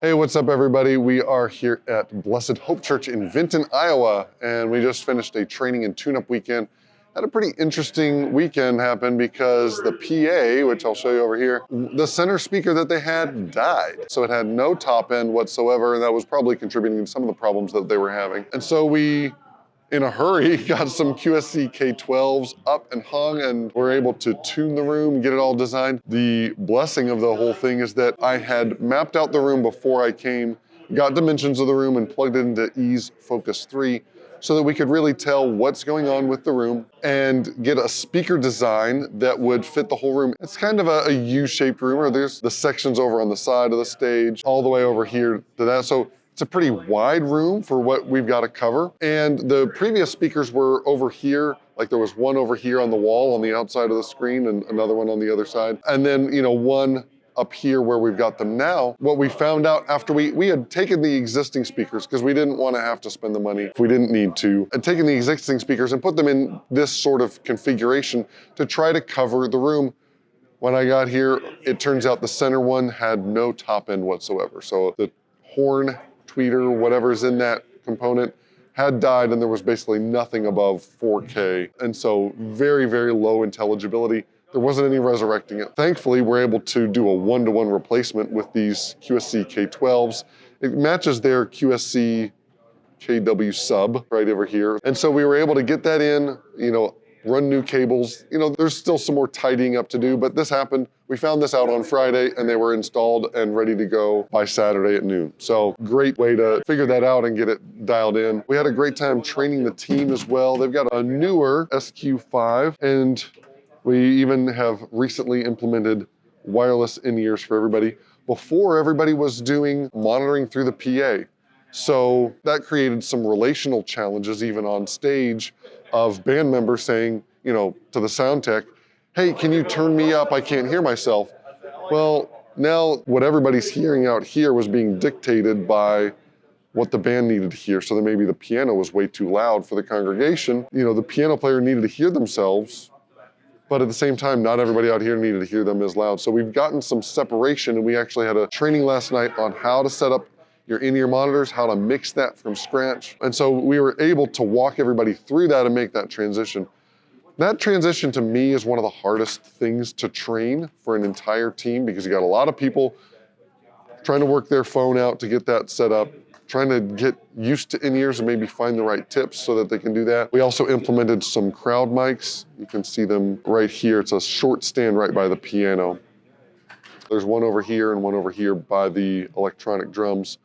Hey, what's up, everybody? We are here at Blessed Hope Church in Vinton, Iowa, and we just finished a training and tune-up weekend. Had a pretty interesting weekend happen because the PA, which I'll show you over here, the center speaker that they had died. So it had no top end whatsoever, and that was probably contributing to some of the problems that they were having. And so we, in a hurry, got some QSC K12s up and hung, and we're able to tune the room, get it all designed. The blessing of the whole thing is that I had mapped out the room before I came, got dimensions of the room, and plugged it into Ease Focus 3 so that we could really tell what's going on with the room and get a speaker design that would fit the whole room. It's kind of a U-shaped room, or there's the sections over on the side of the stage, all the way over here to that. So it's a pretty wide room for what we've got to cover. And the previous speakers were over here, like there was one over here on the wall on the outside of the screen and another one on the other side. And then, one up here where we've got them now. What we found out after we had taken the existing speakers, because we didn't want to have to spend the money if we didn't need to, and taken the existing speakers and put them in this sort of configuration to try to cover the room. When I got here, it turns out the center one had no top end whatsoever. So the horn, tweeter, whatever's in that component had died, and there was basically nothing above 4K. And so very, very low intelligibility. There wasn't any resurrecting it. Thankfully, we're able to do a one-to-one replacement with these QSC K12s. It matches their QSC KW sub right over here. And so we were able to get that in, run new cables. There's still some more tidying up to do, but this happened. We found this out on Friday, and they were installed and ready to go by Saturday at noon. So great way to figure that out and get it dialed in. We had a great time training the team as well. They've got a newer SQ5, and we even have recently implemented wireless in-ears for everybody. Before, everybody was doing monitoring through the PA. So that created some relational challenges even on stage of band members saying, to the sound tech, hey, can you turn me up? I can't hear myself. Well, now what everybody's hearing out here was being dictated by what the band needed to hear. So that maybe the piano was way too loud for the congregation. The piano player needed to hear themselves, but at the same time, not everybody out here needed to hear them as loud. So we've gotten some separation, and we actually had a training last night on how to set up your in-ear monitors, how to mix that from scratch. And so we were able to walk everybody through that and make that transition. That transition to me is one of the hardest things to train for an entire team, because you got a lot of people trying to work their phone out to get that set up, trying to get used to in-ears and maybe find the right tips so that they can do that. We also implemented some crowd mics. You can see them right here. It's a short stand right by the piano. There's one over here and one over here by the electronic drums,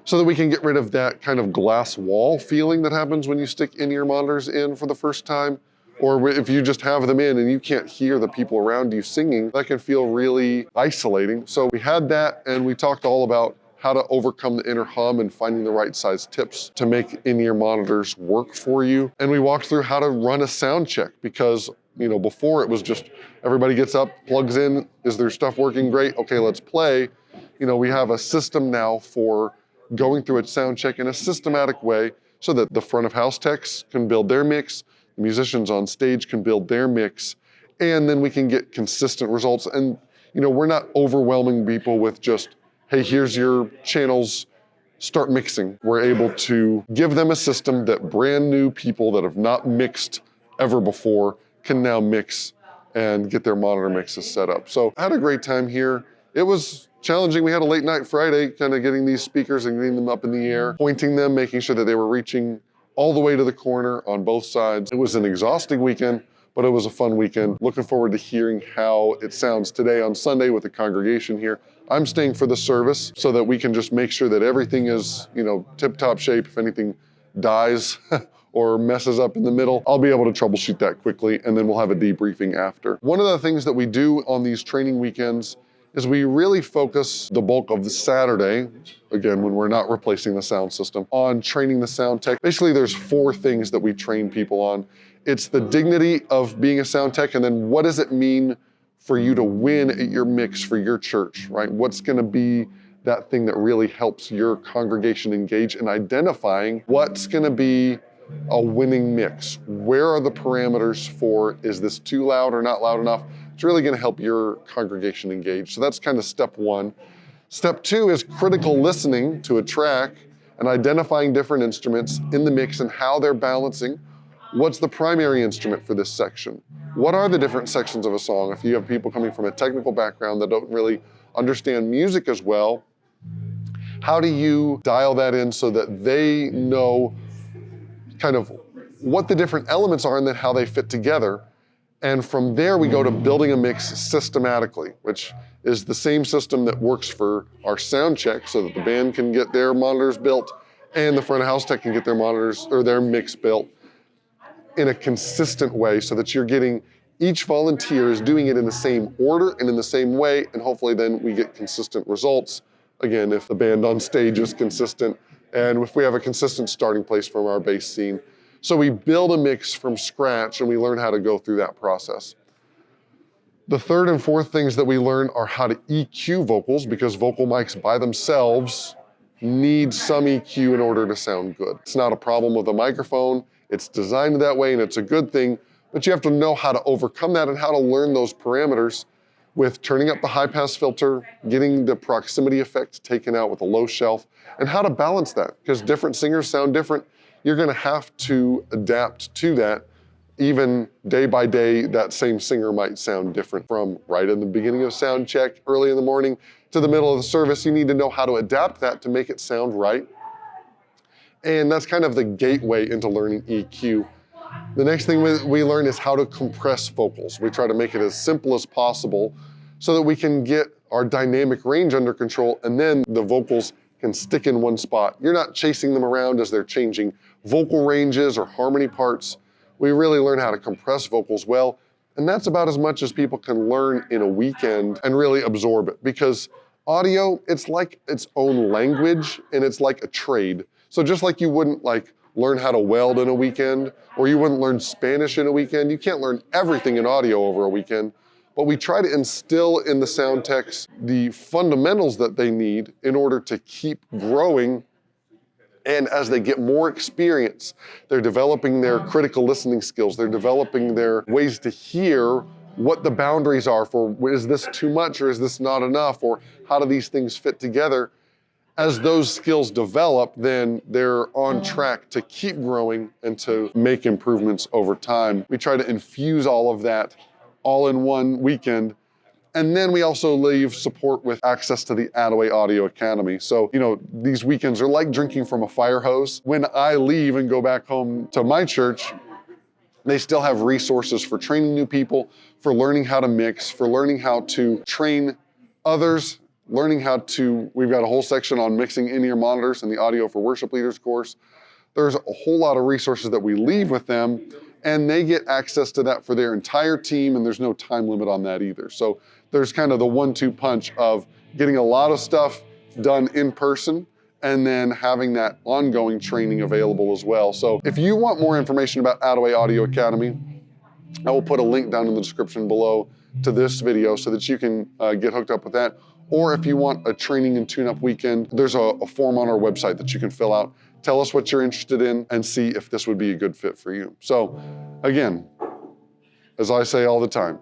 so that we can get rid of that kind of glass wall feeling that happens when you stick in-ear monitors in for the first time. Or if you just have them in and you can't hear the people around you singing, that can feel really isolating. So we had that, and we talked all about how to overcome the inner hum and finding the right size tips to make in-ear monitors work for you. And we walked through how to run a sound check, because before it was just everybody gets up, plugs in, is their stuff working great? Okay, let's play. We have a system now for going through its sound check in a systematic way so that the front of house techs can build their mix, the musicians on stage can build their mix, and then we can get consistent results. And we're not overwhelming people with just, hey, here's your channels, start mixing. We're able to give them a system that brand new people that have not mixed ever before can now mix and get their monitor mixes set up. So I had a great time here. It was challenging. We had a late night Friday, kind of getting these speakers and getting them up in the air, pointing them, making sure that they were reaching all the way to the corner on both sides. It was an exhausting weekend, but it was a fun weekend. Looking forward to hearing how it sounds today on Sunday with the congregation here. I'm staying for the service so that we can just make sure that everything is, tip-top shape. If anything dies or messes up in the middle, I'll be able to troubleshoot that quickly, and then we'll have a debriefing after. One of the things that we do on these training weekends is we really focus the bulk of the Saturday, again, when we're not replacing the sound system, on training the sound tech. Basically, there's 4 things that we train people on. It's the dignity of being a sound tech, and then what does it mean for you to win at your mix for your church, right? What's gonna be that thing that really helps your congregation engage in identifying what's gonna be a winning mix? Where are the parameters for, is this too loud or not loud enough? It's really gonna help your congregation engage. So that's kind of step 1. Step 2 is critical listening to a track and identifying different instruments in the mix and how they're balancing. What's the primary instrument for this section? What are the different sections of a song? If you have people coming from a technical background that don't really understand music as well, how do you dial that in so that they know kind of what the different elements are and then how they fit together? And from there, we go to building a mix systematically, which is the same system that works for our sound check so that the band can get their monitors built and the front of house tech can get their monitors or their mix built in a consistent way so that you're getting each volunteer is doing it in the same order and in the same way, and hopefully then we get consistent results. Again, if the band on stage is consistent and if we have a consistent starting place from our bass scene. So we build a mix from scratch and we learn how to go through that process. The third and fourth things that we learn are how to EQ vocals, because vocal mics by themselves need some EQ in order to sound good. It's not a problem with a microphone. It's designed that way and it's a good thing, but you have to know how to overcome that and how to learn those parameters with turning up the high pass filter, getting the proximity effect taken out with a low shelf, and how to balance that, because different singers sound different. You're gonna have to adapt to that. Even day by day, that same singer might sound different from right in the beginning of sound check, early in the morning, to the middle of the service. You need to know how to adapt that to make it sound right. And that's kind of the gateway into learning EQ. The next thing we learn is how to compress vocals. We try to make it as simple as possible so that we can get our dynamic range under control, and then the vocals can stick in one spot. You're not chasing them around as they're changing vocal ranges or harmony parts. We really learn how to compress vocals well, and that's about as much as people can learn in a weekend and really absorb it, because audio, it's like its own language and it's like a trade. So just like you wouldn't learn how to weld in a weekend, or you wouldn't learn Spanish in a weekend, you can't learn everything in audio over a weekend, but we try to instill in the sound techs the fundamentals that they need in order to keep growing. And as they get more experience, they're developing their critical listening skills, they're developing their ways to hear what the boundaries are for, is this too much or is this not enough, or how do these things fit together? As those skills develop, then they're on track to keep growing and to make improvements over time. We try to infuse all of that all in one weekend. And then we also leave support with access to the Attaway Audio Academy. So, these weekends are like drinking from a fire hose. When I leave and go back home to my church, they still have resources for training new people, for learning how to mix, for learning how to train others, learning how to, we've got a whole section on mixing in-ear monitors in the Audio for Worship Leaders course. There's a whole lot of resources that we leave with them, and they get access to that for their entire team, and there's no time limit on that either. So there's kind of the 1-2 punch of getting a lot of stuff done in person and then having that ongoing training available as well. So if you want more information about Attaway Audio Academy, I will put a link down in the description below to this video so that you can get hooked up with that. Or if you want a training and tune-up weekend, there's a form on our website that you can fill out. Tell us what you're interested in and see if this would be a good fit for you. So again, as I say all the time,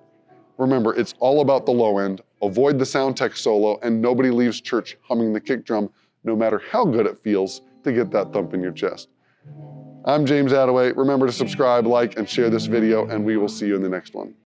remember, it's all about the low end. Avoid the sound tech solo, and nobody leaves church humming the kick drum, no matter how good it feels to get that thump in your chest. I'm James Attaway. Remember to subscribe, like, and share this video, and we will see you in the next one.